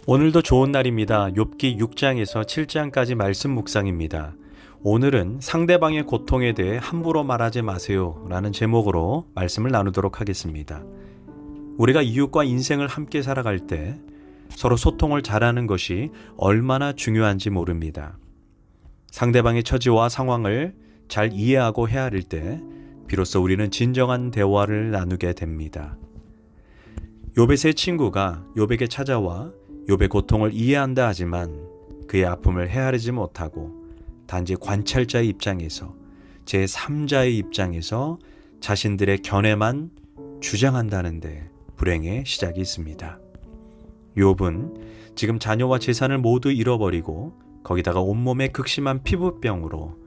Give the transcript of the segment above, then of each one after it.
오늘도 좋은 날입니다. 욥기 6장에서 7장까지 말씀 묵상입니다. 오늘은 상대방의 고통에 대해 함부로 말하지 마세요 라는 제목으로 말씀을 나누도록 하겠습니다. 우리가 이웃과 인생을 함께 살아갈 때 서로 소통을 잘하는 것이 얼마나 중요한지 모릅니다. 상대방의 처지와 상황을 잘 이해하고 헤아릴 때 비로소 우리는 진정한 대화를 나누게 됩니다. 욥의 세 친구가 욥에게 찾아와 욥의 고통을 이해한다 하지만 그의 아픔을 헤아리지 못하고 단지 관찰자의 입장에서 제3자의 입장에서 자신들의 견해만 주장한다는데 불행의 시작이 있습니다. 욥은 지금 자녀와 재산을 모두 잃어버리고 거기다가 온몸에 극심한 피부병으로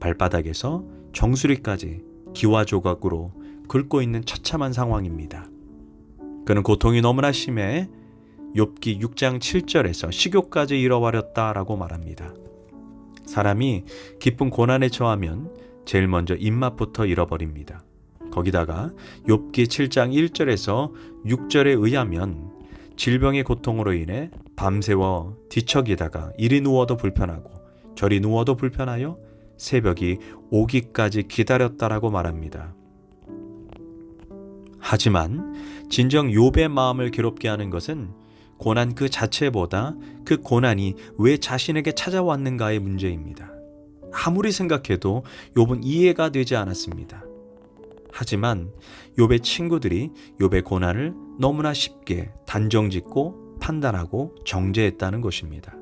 발바닥에서 정수리까지 기와 조각으로 긁고 있는 처참한 상황입니다. 그는 고통이 너무나 심해 욥기 6장 7절에서 식욕까지 잃어버렸다라고 말합니다. 사람이 깊은 고난에 처하면 제일 먼저 입맛부터 잃어버립니다. 거기다가 욥기 7장 1절에서 6절에 의하면 질병의 고통으로 인해 밤새워 뒤척이다가 이리 누워도 불편하고 저리 누워도 불편하여 새벽이 오기까지 기다렸다라고 말합니다. 하지만 진정 욥의 마음을 괴롭게 하는 것은 고난 그 자체보다 그 고난이 왜 자신에게 찾아왔는가의 문제입니다. 아무리 생각해도 욥은 이해가 되지 않았습니다. 하지만 욥의 친구들이 욥의 고난을 너무나 쉽게 단정짓고 판단하고 정죄했다는 것입니다.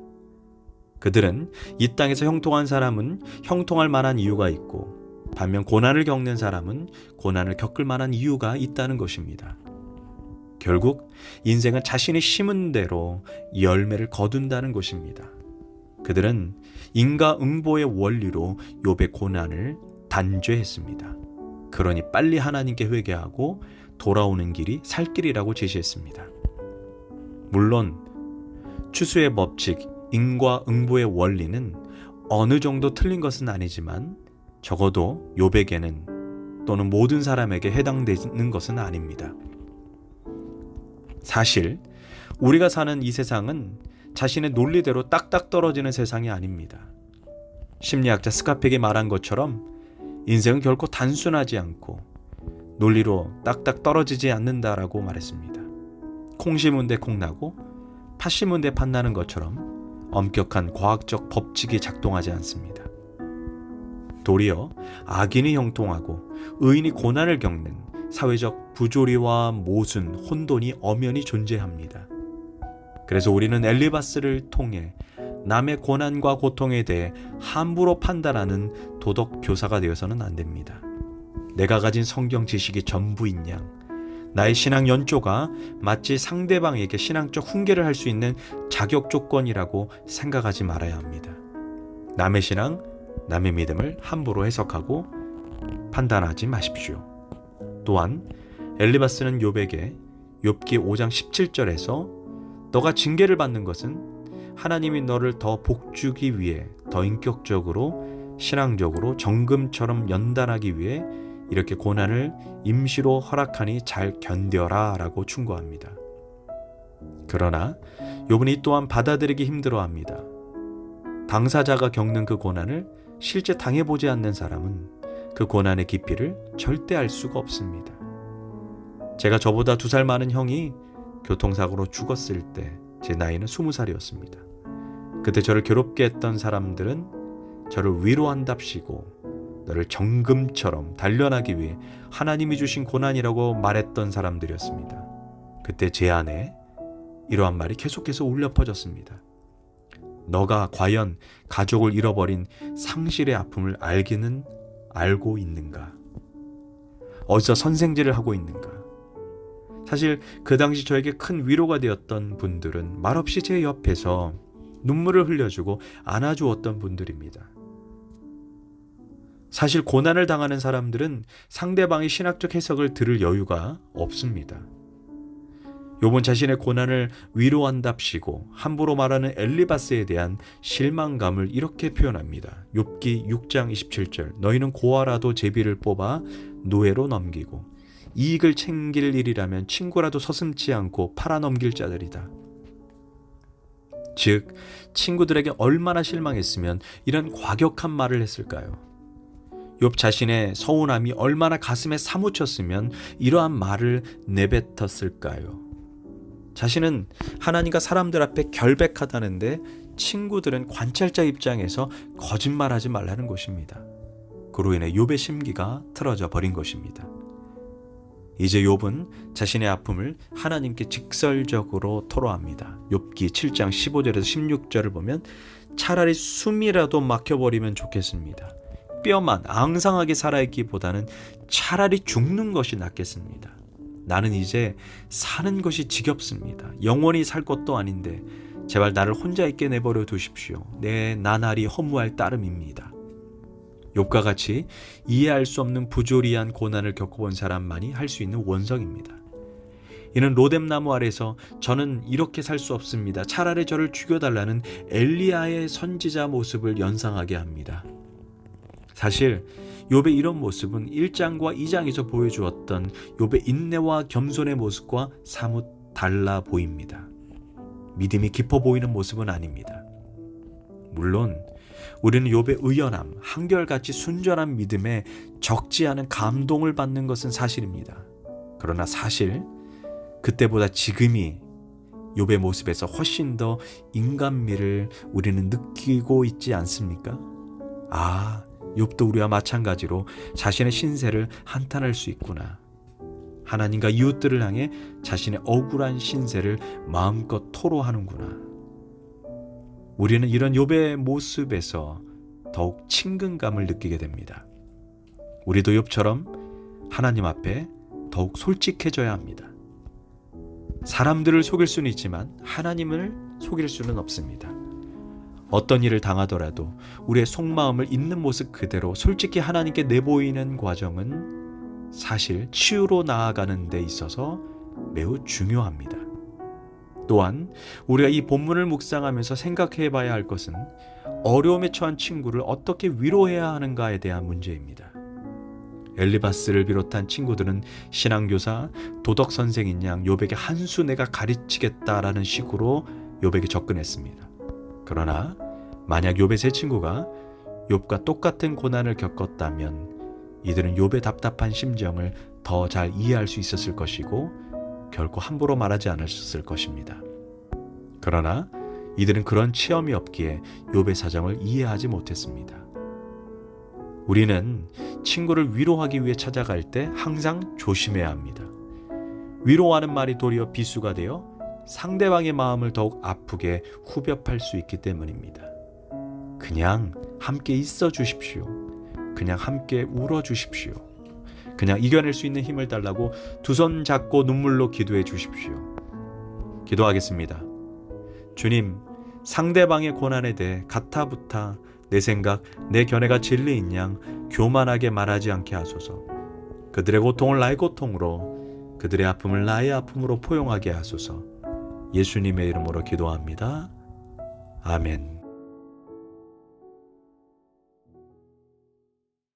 그들은 이 땅에서 형통한 사람은 형통할 만한 이유가 있고 반면 고난을 겪는 사람은 고난을 겪을 만한 이유가 있다는 것입니다. 결국 인생은 자신이 심은 대로 열매를 거둔다는 것입니다. 그들은 인과응보의 원리로 욥의 고난을 단죄했습니다. 그러니 빨리 하나님께 회개하고 돌아오는 길이 살 길이라고 제시했습니다. 물론 추수의 법칙, 인과응보의 원리는 어느 정도 틀린 것은 아니지만 적어도 욥에게는 또는 모든 사람에게 해당되는 것은 아닙니다. 사실 우리가 사는 이 세상은 자신의 논리대로 딱딱 떨어지는 세상이 아닙니다. 심리학자 스카펙이 말한 것처럼 인생은 결코 단순하지 않고 논리로 딱딱 떨어지지 않는다라고 말했습니다. 콩 심은 데 콩 나고 팥 심은 데 팥 나는 것처럼 엄격한 과학적 법칙이 작동하지 않습니다. 도리어 악인이 형통하고 의인이 고난을 겪는 사회적 부조리와 모순, 혼돈이 엄연히 존재합니다. 그래서 우리는 엘리바스를 통해 남의 고난과 고통에 대해 함부로 판단하는 도덕 교사가 되어서는 안 됩니다. 내가 가진 성경 지식이 전부인 양, 나의 신앙 연조가 마치 상대방에게 신앙적 훈계를 할 수 있는 자격 조건이라고 생각하지 말아야 합니다. 남의 신앙, 남의 믿음을 함부로 해석하고 판단하지 마십시오. 또한 엘리바스는 욥에게 욥기 5장 17절에서 너가 징계를 받는 것은 하나님이 너를 더 복주기 위해 더 인격적으로 신앙적으로 정금처럼 연단하기 위해 이렇게 고난을 임시로 허락하니 잘 견뎌라 라고 충고합니다. 그러나 욥은 이 또한 받아들이기 힘들어합니다. 당사자가 겪는 그 고난을 실제 당해보지 않는 사람은 그 고난의 깊이를 절대 알 수가 없습니다. 제가 저보다 2살 많은 형이 교통사고로 죽었을 때 제 나이는 20살이었습니다. 그때 저를 괴롭게 했던 사람들은 저를 위로한답시고 너를 정금처럼 단련하기 위해 하나님이 주신 고난이라고 말했던 사람들이었습니다. 그때 제 안에 이러한 말이 계속해서 울려 퍼졌습니다. 너가 과연 가족을 잃어버린 상실의 아픔을 알기는 알고 있는가? 어디서 선생질을 하고 있는가? 사실 그 당시 저에게 큰 위로가 되었던 분들은 말없이 제 옆에서 눈물을 흘려주고 안아주었던 분들입니다. 사실 고난을 당하는 사람들은 상대방의 신학적 해석을 들을 여유가 없습니다. 욥은 자신의 고난을 위로한답시고 함부로 말하는 엘리바스에 대한 실망감을 이렇게 표현합니다. 욥기 6장 27절 너희는 고아라도 제비를 뽑아 노예로 넘기고 이익을 챙길 일이라면 친구라도 서슴지 않고 팔아넘길 자들이다. 즉 친구들에게 얼마나 실망했으면 이런 과격한 말을 했을까요? 욥 자신의 서운함이 얼마나 가슴에 사무쳤으면 이러한 말을 내뱉었을까요? 자신은 하나님과 사람들 앞에 결백하다는데 친구들은 관찰자 입장에서 거짓말하지 말라는 것입니다. 그로 인해 욥의 심기가 틀어져 버린 것입니다. 이제 욥은 자신의 아픔을 하나님께 직설적으로 토로합니다. 욥기 7장 15절에서 16절을 보면 차라리 숨이라도 막혀버리면 좋겠습니다. 뼈만 앙상하게 살아있기보다는 차라리 죽는 것이 낫겠습니다. 나는 이제 사는 것이 지겹습니다. 영원히 살 것도 아닌데 제발 나를 혼자 있게 내버려 두십시오. 내 나날이 허무할 따름입니다. 욥과 같이 이해할 수 없는 부조리한 고난을 겪어본 사람만이 할 수 있는 원성입니다. 이는 로뎀나무 아래서 저는 이렇게 살 수 없습니다. 차라리 저를 죽여달라는 엘리야의 선지자 모습을 연상하게 합니다. 사실 욥의 이런 모습은 1장과 2장에서 보여주었던 욥의 인내와 겸손의 모습과 사뭇 달라 보입니다. 믿음이 깊어 보이는 모습은 아닙니다. 물론 우리는 욥의 의연함, 한결같이 순전한 믿음에 적지 않은 감동을 받는 것은 사실입니다. 그러나 사실 그때보다 지금이 욥의 모습에서 훨씬 더 인간미를 우리는 느끼고 있지 않습니까? 욥도 우리와 마찬가지로 자신의 신세를 한탄할 수 있구나. 하나님과 이웃들을 향해 자신의 억울한 신세를 마음껏 토로하는구나. 우리는 이런 욥의 모습에서 더욱 친근감을 느끼게 됩니다. 우리도 욥처럼 하나님 앞에 더욱 솔직해져야 합니다. 사람들을 속일 수는 있지만 하나님을 속일 수는 없습니다. 어떤 일을 당하더라도 우리의 속마음을 있는 모습 그대로 솔직히 하나님께 내보이는 과정은 사실 치유로 나아가는 데 있어서 매우 중요합니다. 또한 우리가 이 본문을 묵상하면서 생각해 봐야 할 것은 어려움에 처한 친구를 어떻게 위로해야 하는가에 대한 문제입니다. 엘리바스를 비롯한 친구들은 신앙교사, 도덕선생인 양 욥에게 한 수 내가 가르치겠다라는 식으로 욥에게 접근했습니다. 그러나 만약 욥의 세 친구가 욥과 똑같은 고난을 겪었다면 이들은 욥의 답답한 심정을 더 잘 이해할 수 있었을 것이고 결코 함부로 말하지 않았을 것입니다. 그러나 이들은 그런 체험이 없기에 욥의 사정을 이해하지 못했습니다. 우리는 친구를 위로하기 위해 찾아갈 때 항상 조심해야 합니다. 위로하는 말이 도리어 비수가 되어 상대방의 마음을 더욱 아프게 후벼팔 수 있기 때문입니다. 그냥 함께 있어 주십시오. 그냥 함께 울어 주십시오. 그냥 이겨낼 수 있는 힘을 달라고 두 손 잡고 눈물로 기도해 주십시오. 기도하겠습니다. 주님, 상대방의 고난에 대해 가타부타 내 생각, 내 견해가 진리인 양 교만하게 말하지 않게 하소서. 그들의 고통을 나의 고통으로, 그들의 아픔을 나의 아픔으로 포용하게 하소서. 예수님의 이름으로 기도합니다. 아멘.